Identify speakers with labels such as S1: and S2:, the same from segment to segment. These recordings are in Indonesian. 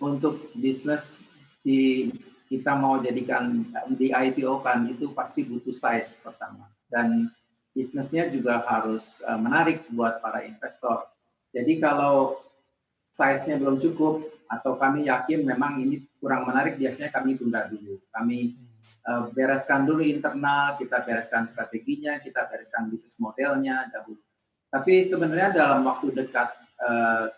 S1: untuk bisnis kita mau jadikan di IPO kan itu pasti butuh size pertama, dan bisnisnya juga harus menarik buat para investor. Jadi kalau size-nya belum cukup atau kami yakin memang ini kurang menarik, biasanya kami tunda dulu. Kami bereskan dulu internal, kita bereskan strateginya, kita bereskan bisnis modelnya dahulu. Tapi sebenarnya dalam waktu dekat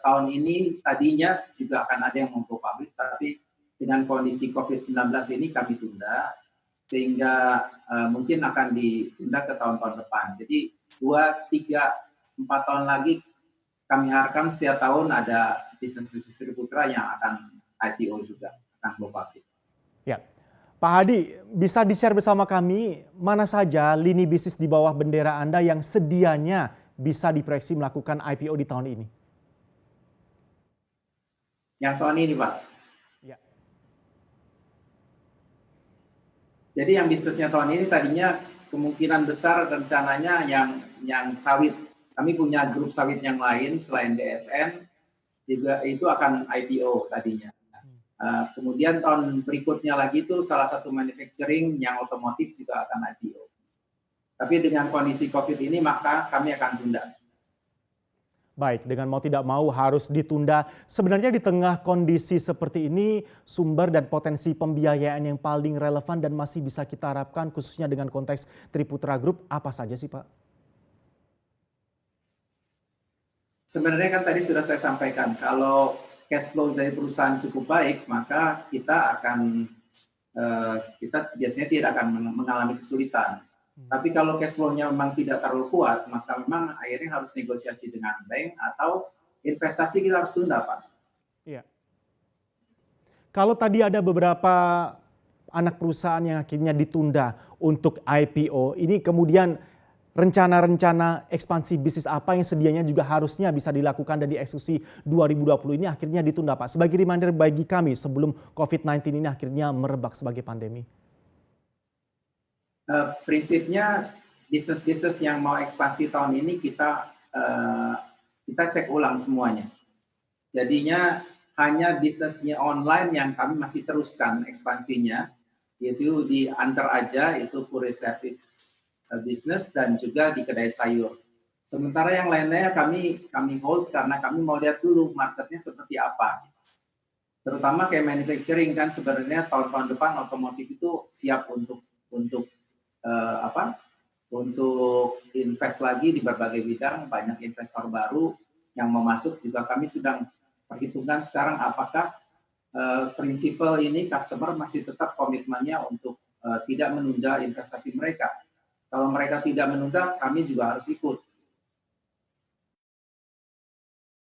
S1: tahun ini tadinya juga akan ada yang mau go public, tapi dengan kondisi COVID-19 ini kami tunda, sehingga mungkin akan ditunda ke tahun-tahun depan. Jadi 2, 3, 4 tahun lagi kami harapkan setiap tahun ada bisnis-bisnis Triputra yang akan IPO juga, akan go public.
S2: Ya, Pak Hadi, bisa di-share bersama kami mana saja lini bisnis di bawah bendera Anda yang sedianya bisa diproyeksi melakukan IPO di tahun ini?
S1: Yang tahun ini, Pak?
S2: Ya.
S1: Jadi yang bisnisnya tahun ini tadinya kemungkinan besar rencananya yang sawit. Kami punya grup sawit yang lain selain DSN, juga itu akan IPO tadinya. Kemudian tahun berikutnya lagi itu salah satu manufacturing yang otomotif juga akan IPO. Tapi dengan kondisi COVID ini maka kami akan tunda.
S2: Baik, dengan mau tidak mau harus ditunda. Sebenarnya di tengah kondisi seperti ini, sumber dan potensi pembiayaan yang paling relevan dan masih bisa kita harapkan khususnya dengan konteks Triputra Group apa saja sih, Pak?
S1: Sebenarnya kan tadi sudah saya sampaikan, kalau cash flow dari perusahaan cukup baik, maka kita biasanya tidak akan mengalami kesulitan. Tapi kalau cash flow-nya memang tidak terlalu kuat, maka memang akhirnya harus negosiasi dengan bank atau investasi kita harus tunda, Pak.
S2: Iya. Kalau tadi ada beberapa anak perusahaan yang akhirnya ditunda untuk IPO, ini kemudian rencana-rencana ekspansi bisnis apa yang sedianya juga harusnya bisa dilakukan dan dieksekusi 2020 ini akhirnya ditunda, Pak. Sebagai reminder bagi kami sebelum COVID-19 ini akhirnya merebak sebagai pandemi.
S1: Prinsipnya bisnis-bisnis yang mau ekspansi tahun ini kita cek ulang semuanya. Jadinya hanya bisnisnya online yang kami masih teruskan ekspansinya, yaitu di Antar aja, itu courier service business dan juga di kedai sayur. Sementara yang lainnya kami hold karena kami mau lihat dulu marketnya seperti apa. Terutama kayak manufacturing kan sebenarnya tahun-tahun depan otomotif itu siap untuk invest lagi di berbagai bidang, banyak investor baru yang mau masuk, juga kami sedang perhitungkan sekarang apakah prinsipal ini customer masih tetap komitmennya untuk tidak menunda investasi mereka. Kalau mereka tidak menunda, kami juga harus ikut.